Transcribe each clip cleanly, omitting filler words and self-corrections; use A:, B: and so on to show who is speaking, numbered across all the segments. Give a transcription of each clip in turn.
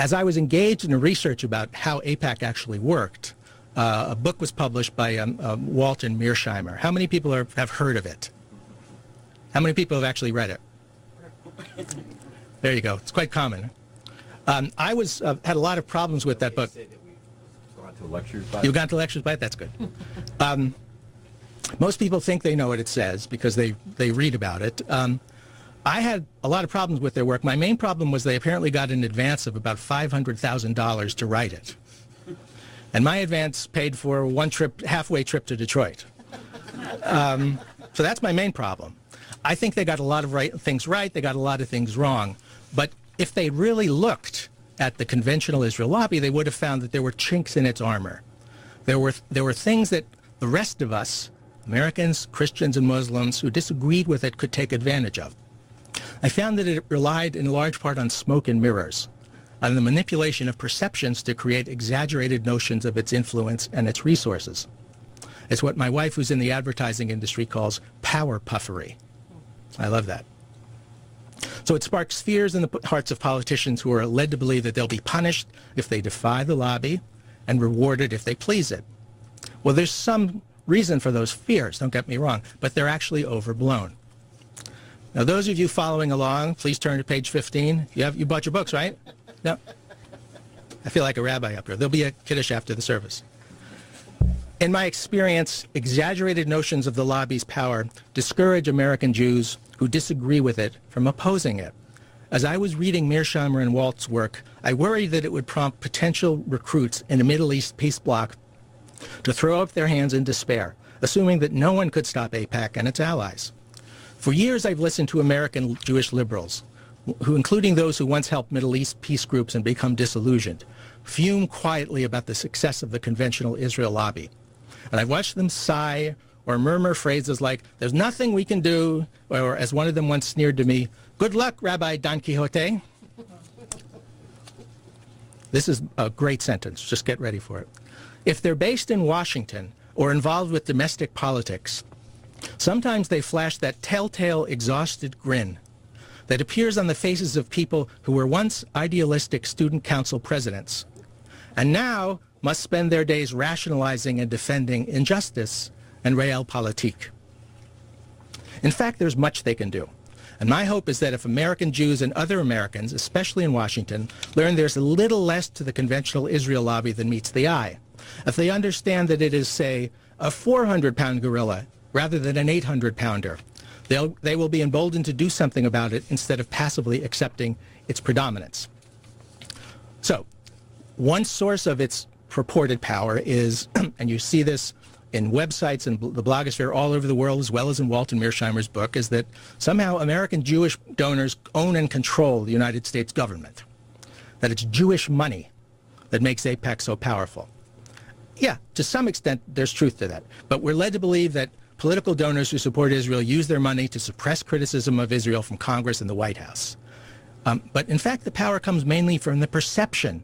A: As I was engaged in research about how AIPAC actually worked, a book was published by Walter Mearsheimer. How many people have heard of it? How many people have actually read it? There you go. It's quite common. I had a lot of problems with that book. You've gone to lectures by it? That's good. Most people think they know what it says because they read about it. I had a lot of problems with their work. My main problem was they apparently got an advance of about $500,000 to write it. And my advance paid for one halfway trip to Detroit. So that's my main problem. I think they got a lot of things right, they got a lot of things wrong. But if they really looked at the conventional Israel lobby, they would have found that there were chinks in its armor. There were things that the rest of us, Americans, Christians, and Muslims who disagreed with it could take advantage of. I found that it relied in large part on smoke and mirrors, on the manipulation of perceptions to create exaggerated notions of its influence and its resources. It's what my wife, who's in the advertising industry, calls power puffery. I love that. So it sparks fears in the hearts of politicians who are led to believe that they'll be punished if they defy the lobby and rewarded if they please it. Well, there's some reason for those fears, don't get me wrong, but they're actually overblown. Now, those of you following along, please turn to page 15. You bought your books, right? No? I feel like a rabbi up here. There'll be a kiddush after the service. In my experience, exaggerated notions of the lobby's power discourage American Jews who disagree with it from opposing it. As I was reading Mearsheimer and Walt's work, I worried that it would prompt potential recruits in a Middle East peace bloc to throw up their hands in despair, assuming that no one could stop AIPAC and its allies. For years, I've listened to American Jewish liberals, who, including those who once helped Middle East peace groups and become disillusioned, fume quietly about the success of the conventional Israel lobby. And I've watched them sigh or murmur phrases like, "There's nothing we can do," or as one of them once sneered to me, "Good luck, Rabbi Don Quixote." This is a great sentence. Just get ready for it. If they're based in Washington or involved with domestic politics, sometimes they flash that telltale, exhausted grin that appears on the faces of people who were once idealistic student council presidents and now must spend their days rationalizing and defending injustice and realpolitik. In fact, there's much they can do. And my hope is that if American Jews and other Americans, especially in Washington, learn there's a little less to the conventional Israel lobby than meets the eye, if they understand that it is, say, a 400-pound gorilla rather than an 800-pounder, they will be emboldened to do something about it instead of passively accepting its predominance. So, one source of its purported power is, and you see this in websites and the blogosphere all over the world, as well as in Walter Mearsheimer's book, is that somehow American Jewish donors own and control the United States government, that it's Jewish money that makes AIPAC so powerful. Yeah, to some extent, there's truth to that. But we're led to believe that political donors who support Israel use their money to suppress criticism of Israel from Congress and the White House. But in fact, the power comes mainly from the perception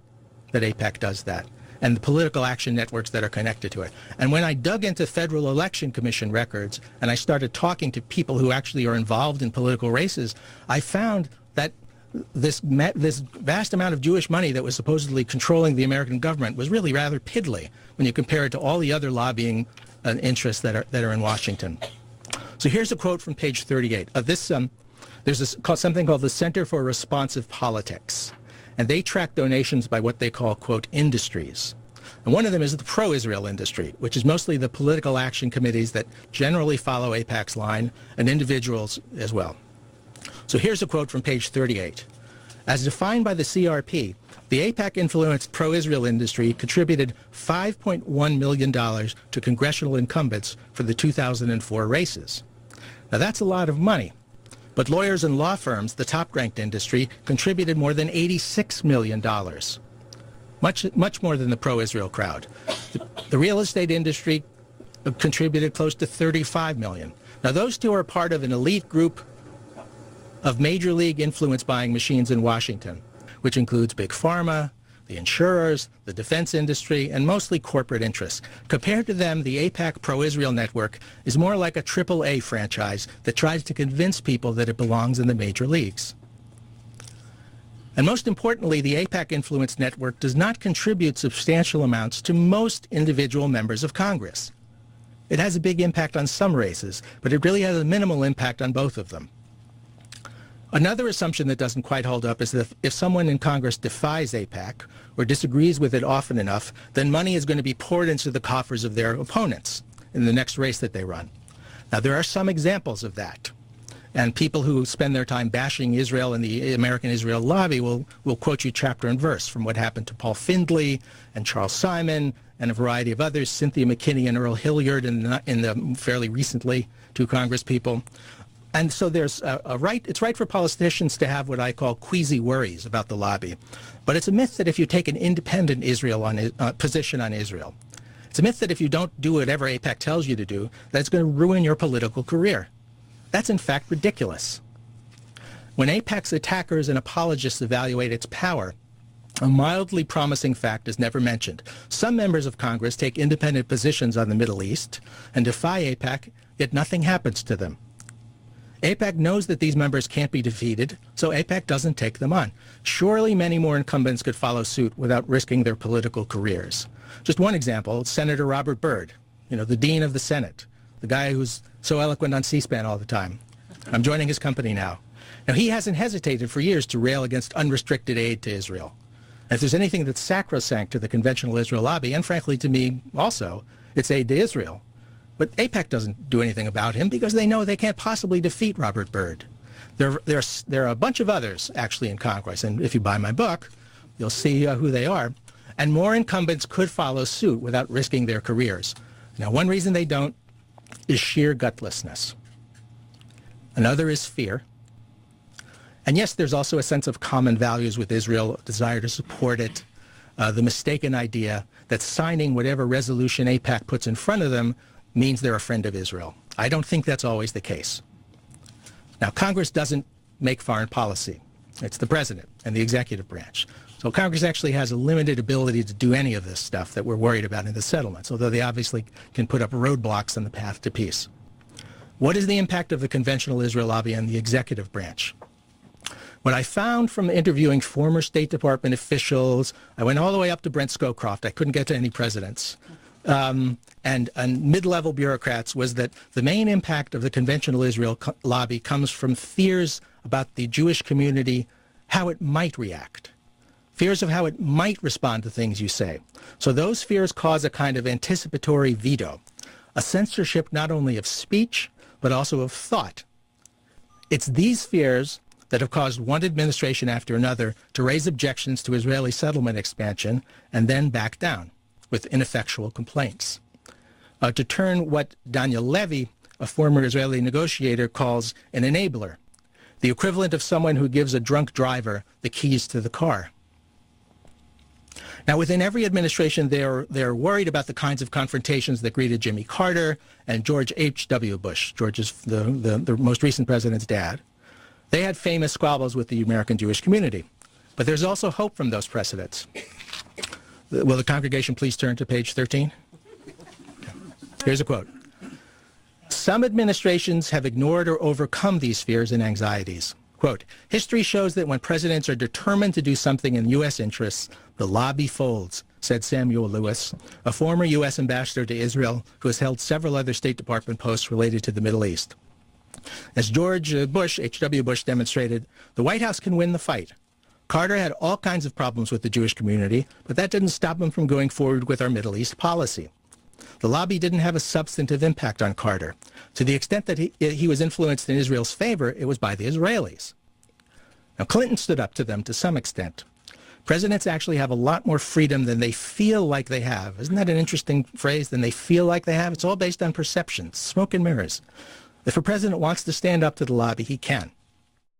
A: that AIPAC does that and the political action networks that are connected to it. And when I dug into Federal Election Commission records and I started talking to people who actually are involved in political races, I found that this vast amount of Jewish money that was supposedly controlling the American government was really rather piddly when you compare it to all the other lobbying interests that are in Washington. So here's a quote from page 38 of this. There's something called the Center for Responsive Politics, and they track donations by what they call, quote, industries. And one of them is the pro-Israel industry, which is mostly the political action committees that generally follow AIPAC's line, and individuals as well. So here's a quote from page 38. As defined by the CRP, the AIPAC-influenced pro-Israel industry contributed $5.1 million to congressional incumbents for the 2004 races. Now that's a lot of money, but lawyers and law firms, the top-ranked industry, contributed more than $86 million, much more than the pro-Israel crowd. The real estate industry contributed close to $35 million. Now those two are part of an elite group of major league influence buying machines in Washington, which includes Big Pharma, the insurers, the defense industry, and mostly corporate interests. Compared to them, the AIPAC pro-Israel network is more like a AAA franchise that tries to convince people that it belongs in the major leagues. And most importantly, the AIPAC influence network does not contribute substantial amounts to most individual members of Congress. It has a big impact on some races, but it really has a minimal impact on both of them. Another assumption that doesn't quite hold up is that if someone in Congress defies AIPAC or disagrees with it often enough, then money is going to be poured into the coffers of their opponents in the next race that they run. Now, there are some examples of that. And people who spend their time bashing Israel and the American Israel lobby will quote you chapter and verse from what happened to Paul Findley and Charles Simon and a variety of others, Cynthia McKinney and Earl Hilliard in the fairly recently, two Congress people. And so there's it's right for politicians to have what I call queasy worries about the lobby. But it's a myth that if you take an independent position on Israel, it's a myth that if you don't do whatever AIPAC tells you to do, that's going to ruin your political career. That's in fact ridiculous. When AIPAC's attackers and apologists evaluate its power, a mildly promising fact is never mentioned. Some members of Congress take independent positions on the Middle East and defy AIPAC, yet nothing happens to them. AIPAC knows that these members can't be defeated, so AIPAC doesn't take them on. Surely many more incumbents could follow suit without risking their political careers. Just one example, Senator Robert Byrd, the Dean of the Senate, the guy who's so eloquent on C-SPAN all the time. I'm joining his company now. Now, he hasn't hesitated for years to rail against unrestricted aid to Israel. And if there's anything that's sacrosanct to the conventional Israel lobby, and frankly to me also, it's aid to Israel. But AIPAC doesn't do anything about him because they know they can't possibly defeat Robert Byrd. There are a bunch of others, actually, in Congress, and if you buy my book, you'll see who they are. And more incumbents could follow suit without risking their careers. Now, one reason they don't is sheer gutlessness. Another is fear. And yes, there's also a sense of common values with Israel, a desire to support it, the mistaken idea that signing whatever resolution AIPAC puts in front of them means they're a friend of Israel. I don't think that's always the case. Now, Congress doesn't make foreign policy. It's the president and the executive branch. So Congress actually has a limited ability to do any of this stuff that we're worried about in the settlements, although they obviously can put up roadblocks on the path to peace. What is the impact of the conventional Israel lobby on the executive branch? What I found from interviewing former State Department officials, I went all the way up to Brent Scowcroft. I couldn't get to any presidents. And mid-level bureaucrats was that the main impact of the conventional Israel lobby comes from fears about the Jewish community, how it might react. Fears of how it might respond to things you say. So those fears cause a kind of anticipatory veto, a censorship not only of speech, but also of thought. It's these fears that have caused one administration after another to raise objections to Israeli settlement expansion and then back down with ineffectual complaints. To turn what Daniel Levy, a former Israeli negotiator, calls an enabler, the equivalent of someone who gives a drunk driver the keys to the car. Now, within every administration, they're worried about the kinds of confrontations that greeted Jimmy Carter and George H.W. Bush, George's the most recent president's dad. They had famous squabbles with the American Jewish community. But there's also hope from those precedents. Will the congregation please turn to page 13? Here's a quote. Some administrations have ignored or overcome these fears and anxieties. Quote, history shows that when presidents are determined to do something in U.S. interests, the lobby folds, said Samuel Lewis, a former U.S. ambassador to Israel who has held several other State Department posts related to the Middle East. As George Bush, H.W. Bush, demonstrated, the White House can win the fight. Carter had all kinds of problems with the Jewish community, but that didn't stop him from going forward with our Middle East policy. The lobby didn't have a substantive impact on Carter. To the extent that he was influenced in Israel's favor, it was by the Israelis. Now, Clinton stood up to them to some extent. Presidents actually have a lot more freedom than they feel like they have. Isn't that an interesting phrase, than they feel like they have? It's all based on perceptions, smoke and mirrors. If a president wants to stand up to the lobby, he can.